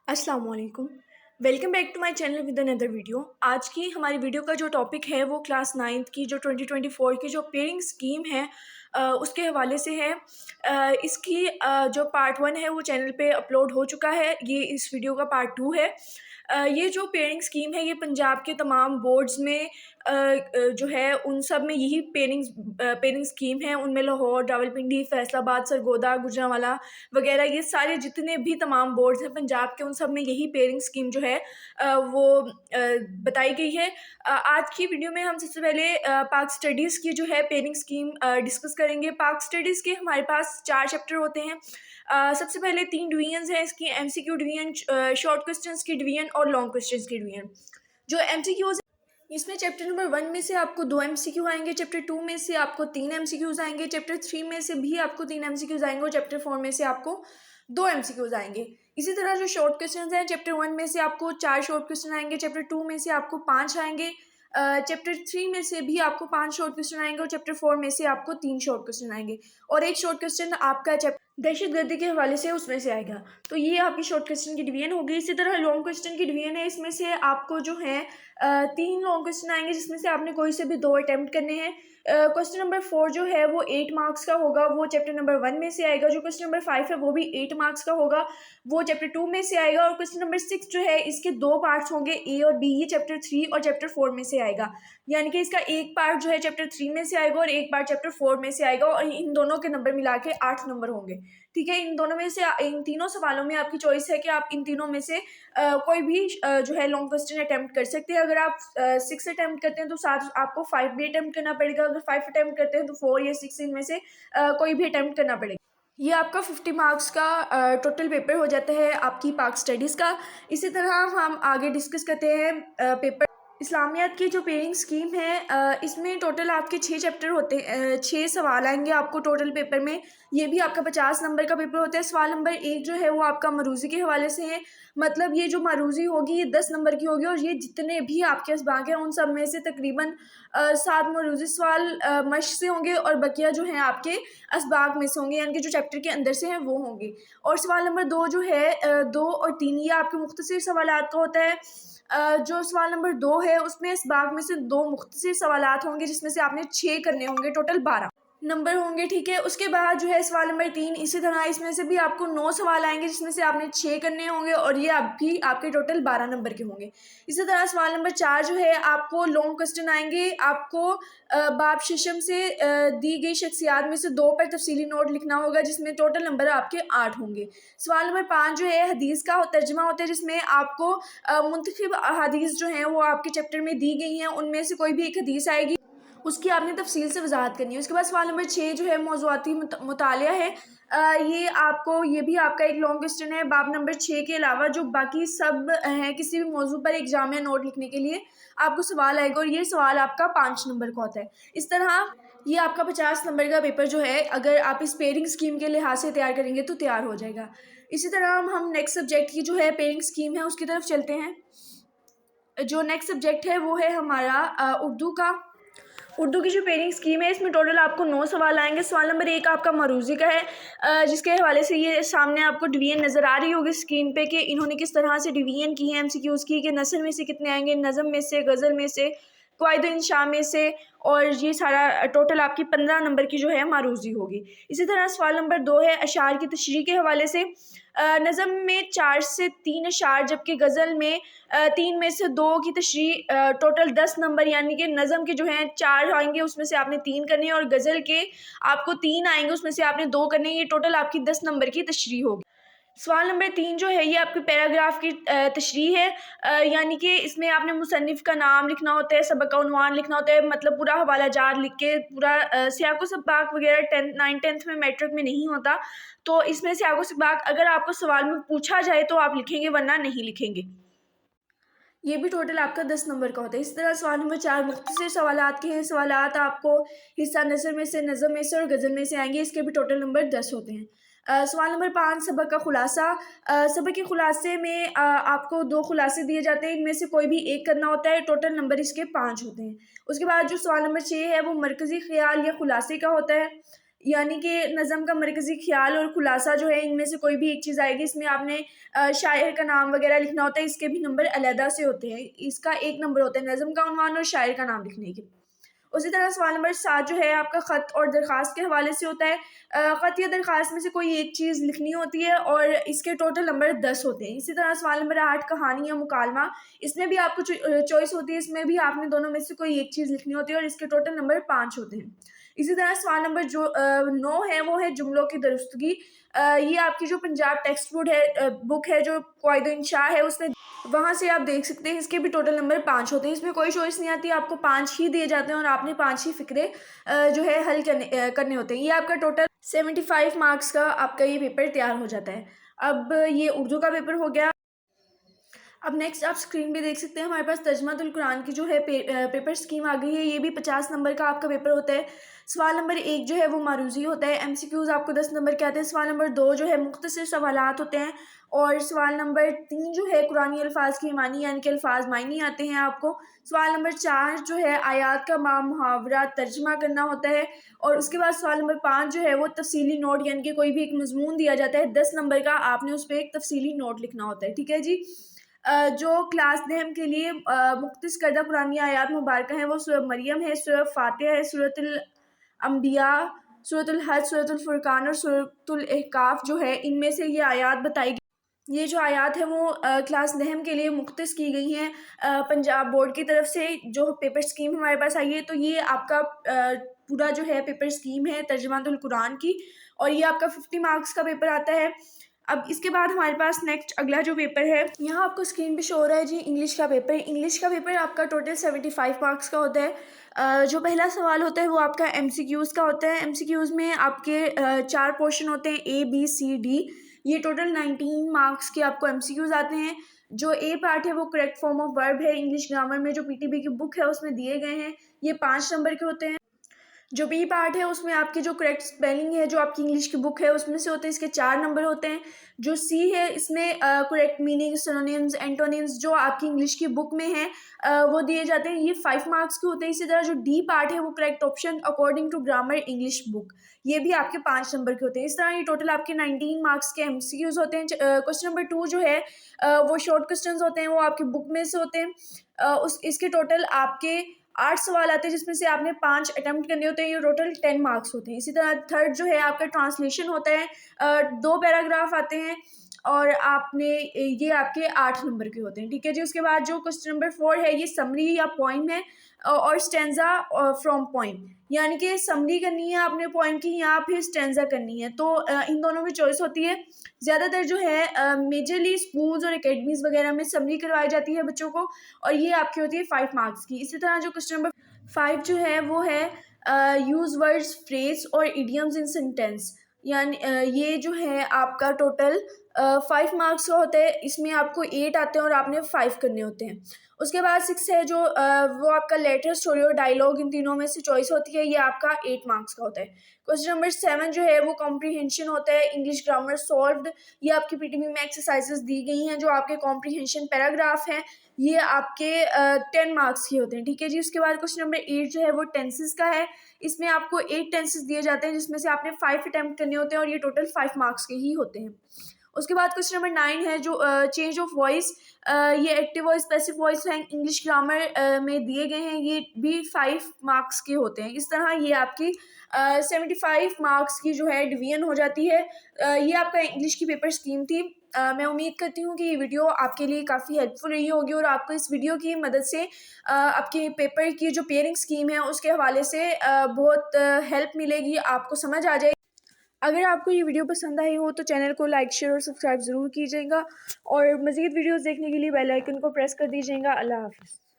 अस्सलाम वालेकुम। Welcome back to my channel with another video. आज की हमारी वीडियो का जो टॉपिक है वो क्लास नाइन्थ की जो 2024 की जो पेयरिंग स्कीम है उसके हवाले से है। इसकी जो पार्ट वन है वो चैनल पे अपलोड हो चुका है। ये इस वीडियो का पार्ट टू है। ये जो पेयरिंग स्कीम है ये पंजाब के तमाम बोर्ड्स में जो है उन सब में यही पेयरिंग स्कीम है। उनमें लाहौर, रावलपिंडी, फैसलाबाद, सरगोदा, गुजरांवाला वगैरह ये सारे जितने भी तमाम बोर्ड्स हैं पंजाब के, उन सब में यही पेयरिंग स्कीम जो है वो बताई गई है। आज की वीडियो में हम सबसे पहले पाक स्टडीज़ की जो है पेयरिंग स्कीम डिस्कस करेंगे। पाक स्टडीज़ के हमारे पास 4 चैप्टर होते हैं। सबसे पहले 3 डिवीजन्स हैं इसकी: एमसीक्यू डिवीजन, शॉर्ट क्वेश्चंस की डिवीजन और लॉन्ग क्वेश्चंस की डिवीजन। जो एमसीक्यूज, इसमें चैप्टर नंबर 1 में से आपको 2 एमसीक्यू आएंगे, चैप्टर 2 में से आपको 3 एमसीक्यूज आएंगे, चैप्टर 3 में से भी आपको 3 एमसीक्यूज आएंगे और चैप्टर 4 में से आपको 2 एमसीक्यूज आएंगे। इसी तरह जो शॉर्ट क्वेश्चंस हैं, चैप्टर 1 में से आपको 4 शॉर्ट क्वेश्चन आएंगे, चैप्टर 2 में से आपको 5 आएंगे, चैप्टर 3 में से भी आपको 5 शॉर्ट क्वेश्चन आएंगे और चैप्टर 4 में से आपको 3 शॉर्ट क्वेश्चन आएंगे और एक शॉर्ट क्वेश्चन आपका चैप्टर दहशतगर्दी के हवाले से उसमें से आएगा। तो ये आपकी शॉर्ट क्वेश्चन की डिवीजन होगी। इसी तरह लॉन्ग क्वेश्चन की डिवीजन है। इसमें से आपको जो है 3 लॉन्ग क्वेश्चन आएंगे जिसमें से आपने कोई से भी 2 अटैम्प्ट करने हैं। क्वेश्चन नंबर 4 जो है वो 8 मार्क्स का होगा, वो चैप्टर नंबर 1 में से आएगा। जो क्वेश्चन नंबर 5 है वो भी 8 मार्क्स का होगा, वो चैप्टर 2 में से आएगा। और क्वेश्चन नंबर 6 जो है इसके 2 पार्ट्स होंगे, ए और बी, ये चैप्टर 3 और चैप्टर 4 में से आएगा। यानी कि इसका एक पार्ट जो है चैप्टर 3 में से आएगा और एक पार्ट चैप्टर 4 में से आएगा और इन दोनों के नंबर मिला के 8 नंबर होंगे। ठीक है, इन दोनों में से इन तीनों सवालों में आपकी चॉइस है कि आप इन तीनों में से कोई भी जो है लॉन्ग क्वेश्चन अटैम्प्ट कर सकते हैं। अगर आप 6 अटैम्प्ट करते हैं तो साथ आपको 5 भी अटैम्प्ट करना पड़ेगा। अगर 5 अटैम्प्ट करते हैं तो 4 या 6 इनमें से कोई भी अटैम्प्ट करना पड़ेगा। ये आपका 50 मार्क्स का टोटल पेपर हो जाता है आपकी पाक स्टडीज़ का। इसी तरह हम आगे डिस्कस करते हैं पेपर इस्लामियात की जो पेयरिंग स्कीम है। इसमें टोटल आपके 6 चैप्टर होते हैं, 6 सवाल आएंगे आपको टोटल पेपर में। ये भी आपका 50 नंबर का पेपर होता है। सवाल नंबर 1 जो है वो आपका मरूज़ी के हवाले से है। मतलब ये जो मरूज़ी होगी ये 10 नंबर की होगी और ये जितने भी आपके असबाक हैं उन सब में से तकरीबन 7 मरूज़ी सवाल मश्क से होंगे और बकिया जो हैं आपके असबाक में से होंगे, यानी कि जो चैप्टर के अंदर से हैं वो होंगे। और सवाल नंबर 2 जो है 2 और 3 ये आपके मुख्तसर सवालात का होता है। जो सवाल नंबर 2 है उसमें इस बाग में से 2 मुख्तसर सवालात होंगे जिसमें से आपने 6 करने होंगे, टोटल 12 नंबर होंगे। ठीक है, उसके बाद जो है सवाल नंबर 3, इसी तरह इसमें से भी आपको 9 सवाल आएंगे जिसमें से आपने 6 करने होंगे और ये भी आपके टोटल 12 नंबर के होंगे। इसी तरह सवाल नंबर 4 जो है आपको लॉन्ग क्वेश्चन आएंगे। आपको बाब शशम से दी गई शख्सियात में से 2 पर तफसीली नोट लिखना होगा जिसमें टोटल नंबर आपके 8 होंगे। सवाल नंबर 5 जो है हदीस का तर्जमा होता है जिसमें आपको मुंतखब हदीस जो हैं वो आपके चैप्टर में दी गई हैं, उनमें से कोई भी एक हदीस आएगी, उसकी आपने तफसील से वजाहत करनी है। उसके बाद सवाल नंबर 6 जो है मौज़ूआती मुतालिया है। ये आपको, ये भी आपका एक लॉन्ग क्वेश्चन है। बाब नंबर 6 के अलावा जो बाकी सब हैं किसी भी मौजू पर एक जामिया नोट लिखने के लिए आपको सवाल आएगा और ये सवाल आपका 5 नंबर का होता है। इस तरह ये आपका 50 नंबर का पेपर जो है अगर आप इस पेयरिंग स्कीम के लिहाज से तैयार करेंगे तो तैयार हो जाएगा। इसी तरह हम नेक्स्ट सब्जेक्ट की जो है पेयरिंग स्कीम है उसकी तरफ चलते हैं। जो नेक्स्ट सब्जेक्ट है वो है हमारा उर्दू का। उर्दू की जो पेयरिंग स्कीम है इसमें टोटल आपको 9 सवाल आएंगे। सवाल नंबर 1 आपका मरूज़ी का है, जिसके हवाले से ये सामने आपको डिवीजन नज़र आ रही होगी स्क्रीन पे कि इन्होंने किस तरह से डिवीजन की है एमसीक्यूज़ की, कि नसर में से कितने आएंगे, नज़म में से, गज़ल में से, क़वाइद इंशा में से, और ये सारा टोटल आपकी 15 नंबर की जो है मरूज़ी होगी। इसी तरह सवाल नंबर 2 है अशार की तशरीह के हवाले से। नज़म में 4 से 3 अशार, जबकि गज़ल में 3 में से 2 की तशरीह, टोटल 10 नंबर, यानी कि नज़म के जो हैं 4 आएंगे उसमें से आपने 3 करने हैं और गज़ल के आपको 3 आएंगे उसमें से आपने 2 करने हैं। ये टोटल आपकी 10 नंबर की तशरीह होगी। सवाल नंबर 3 जो है ये आपके पैराग्राफ की तशरीह है, यानी कि इसमें आपने मुसन्निफ़ का नाम लिखना होता है, सबक का उन्वान लिखना होता है, मतलब पूरा हवाला जार लिख के पूरा सियाको सबाक वगैरह 9th 10th में मैट्रिक में नहीं होता, तो इसमें सियाको सबाक अगर आपको सवाल में पूछा जाए तो आप लिखेंगे वरना नहीं लिखेंगे। ये भी टोटल आपका 10 नंबर का होता है। इस तरह सवाल नंबर 4 मुख्तसर सवालात के हैं। सवालात आपको हिस्सा नसर में से, नज़म में से और गज़ल में से आएंगे, इसके भी टोटल नंबर 10 होते हैं। सवाल नंबर 5 सबक का खुलासा। सबक के खुलासे में आपको 2 खुलासे दिए जाते हैं, इनमें से कोई भी एक करना होता है, टोटल नंबर इसके 5 होते हैं। उसके बाद जो सवाल नंबर 6 है वो मरकज़ी ख्याल या खुलासे का होता है। यानी कि नज़म का मरकज़ी ख़्याल और खुलासा जो है, इनमें से कोई भी एक चीज़ आएगी। इसमें आपने शायर का नाम वग़ैरह लिखना होता है, इसके भी नंबर अलहदा से होते हैं। इसका 1 नंबर होता है नज़म का उन्वान और शायर का नाम लिखने के। उसी तरह सवाल नंबर 7 जो है आपका ख़त और दरख़्वास्त के हवाले से होता है। ख़त या दरख़्वास्त में से कोई एक चीज़ लिखनी होती है और इसके टोटल नंबर 10 होते हैं। इसी तरह सवाल नंबर 8 कहानी या मुकालमा, इसमें भी आपको चॉइस होती है, इसमें भी आपने दोनों में से कोई एक चीज़ लिखनी होती है और इसके टोटल नंबर 5 होते हैं। इसी तरह सवाल नंबर जो 9 है वो है जुमलों की दुरुस्तगी। ये आपकी जो पंजाब टेक्स्ट बुक है, जो क़वाइद इंशा है, उसमें वहाँ से आप देख सकते हैं। इसके भी टोटल नंबर 5 होते हैं। इसमें कोई चॉइस नहीं आती, आपको 5 ही दिए जाते हैं और आपने 5 ही फ़िक्रे जो है हल करने होते हैं। ये आपका टोटल 75 मार्क्स का आपका ये पेपर तैयार हो जाता है। अब ये उर्दू का पेपर हो गया। अब नेक्स्ट आप स्क्रीन पे देख सकते हैं, हमारे पास तर्जुमातुल कुरान की जो है पेपर स्कीम आ गई है। ये भी 50 नंबर का आपका पेपर होता है। सवाल नंबर 1 जो है वो मारूज़ी होता है। एमसीक्यूज़ आपको 10 नंबर के आते हैं। सवाल नंबर 2 जो है मुख्तसर सवालात होते हैं और सवाल नंबर 3 जो है कुरानी अल्फाज की मानी, यानी कि अल्फाज मायने आते हैं आपको। सवाल नंबर 4 जो है आयात का मुहावरा तर्जमा करना होता है और उसके बाद सवाल नंबर 5 जो है वो तफसीली नोट, यानी कि कोई भी एक मजमून दिया जाता है 10 नंबर का, आपने उस पर एक तफसीली नोट लिखना होता है। ठीक है जी। जो क्लास नेम के लिए मुख्तस करदा पुरानी आयात मुबारक हैं, वो सूरह मरियम है, सूरह फातिहा है, सूरतुल अंबिया, सूरतुल हज, सूरतुल फुरकान और सूरतुल अहकाफ जो है, इनमें से ये आयात बताई गई। ये जो आयात है वो क्लास नहम के लिए मुख्तस की गई हैं पंजाब बोर्ड की तरफ से। जो पेपर स्कीम हमारे पास आई है, तो ये आपका पूरा जो है पेपर स्कीम है तर्जुमातुल कुरान की, और ये आपका 50 मार्क्स का पेपर आता है। अब इसके बाद हमारे पास नेक्स्ट अगला जो पेपर है, यहाँ आपको स्क्रीन पे शो हो रहा है जी, इंग्लिश का पेपर। इंग्लिश का पेपर आपका टोटल 75 मार्क्स का होता है। जो पहला सवाल होता है वो आपका एमसीक्यूज़ का होता है। एमसीक्यूज़ में आपके 4 पोर्शन होते हैं, ए बी सी डी। ये टोटल 19 मार्क्स के आपको एमसीक्यूज़ आते हैं। जो ए पार्ट है वो करेक्ट फॉर्म ऑफ वर्ब है, इंग्लिश ग्रामर में जो पीटीबी की बुक है उसमें दिए गए हैं। ये 5 नंबर के होते हैं। जो बी पार्ट है उसमें आपकी जो करेक्ट स्पेलिंग है, जो आपकी इंग्लिश की बुक है उसमें से होते हैं, इसके 4 नंबर होते हैं। जो सी है इसमें करेक्ट मीनिंग, सिनोनिम्स, एंटोनिम्स जो आपकी इंग्लिश की बुक में है वो दिए जाते हैं, ये 5 मार्क्स के होते हैं। इसी तरह जो डी पार्ट है वो correct option according to grammar English book, ये भी आपके 5 नंबर के होते हैं। इस तरह ये टोटल आपके 19 मार्क्स के एमसीक्यूज होते हैं। क्वेश्चन नंबर 2 जो है वो शॉर्ट क्वेश्चन होते हैं, वो आपकी बुक में से होते हैं। इसके टोटल आपके 8 सवाल आते हैं, जिसमें से आपने 5 अटेम्प्ट करने होते हैं। ये टोटल 10 मार्क्स होते हैं। इसी तरह थर्ड जो है आपका ट्रांसलेशन होता है, 2 पैराग्राफ आते हैं और आपने ये आपके 8 नंबर के होते हैं। ठीक है जी। उसके बाद जो क्वेश्चन नंबर 4 है, ये समरी या पोइम है और स्टेंजा फ्रॉम पोइम, यानी कि समरी करनी है आपने पोइम की या फिर स्टेंजा करनी है, तो इन दोनों में चॉइस होती है। ज़्यादातर जो है मेजरली स्कूल्स और एकेडमीज़ वगैरह में समरी करवाई जाती है बच्चों को, और ये आपकी होती है 5 मार्क्स की। इसी तरह जो क्वेश्चन नंबर 5 जो है वो है यूज़ वर्ड्स, फ्रेज और इडियम्स इन सेंटेंस, यानी ये जो है आपका टोटल 5 मार्क्स का होता है। इसमें आपको 8 आते हैं और आपने 5 करने होते हैं। उसके बाद 6 है जो वो आपका लेटर, स्टोरी और डायलॉग, इन तीनों में से चॉइस होती है, ये आपका 8 मार्क्स का होता है। क्वेश्चन नंबर 7 जो है वो कॉम्प्रीहेंशन होता है, इंग्लिश ग्रामर सॉल्व्ड। ये आपकी पीटीबी में एक्सरसाइजेस दी गई हैं, जो आपके कॉम्प्रीहेंशन पैराग्राफ हैं, ये आपके 10 मार्क्स के होते हैं। ठीक है जी। उसके बाद क्वेश्चन नंबर 8 जो है वो टेंसेस का है। इसमें आपको 8 टेंसेस दिए जाते हैं, जिसमें से आपने 5 अटैम्प्ट करने होते हैं और ये टोटल 5 मार्क्स के ही होते हैं। उसके बाद क्वेश्चन नंबर 9 है जो चेंज ऑफ वॉइस, ये एक्टिव वॉइस, पैसिव वॉइस है, इंग्लिश ग्रामर में दिए गए हैं, ये भी 5 मार्क्स के होते हैं। इस तरह ये आपकी 75 मार्क्स की जो है डिवीजन हो जाती है। ये आपका इंग्लिश की पेपर स्कीम थी। मैं उम्मीद करती हूँ कि ये वीडियो आपके लिए काफ़ी हेल्पफुल रही होगी और आपको इस वीडियो की मदद से आपके पेपर की जो पेयरिंग स्कीम है उसके हवाले से बहुत हेल्प मिलेगी, आपको समझ आ जाएगी। अगर आपको ये वीडियो पसंद आई हो तो चैनल को लाइक, शेयर और सब्सक्राइब ज़रूर कीजिएगा और मज़ीद वीडियोज़ देखने के लिए बेल आइकन को प्रेस कर दीजिएगा। अल्लाह हाफ़िज़।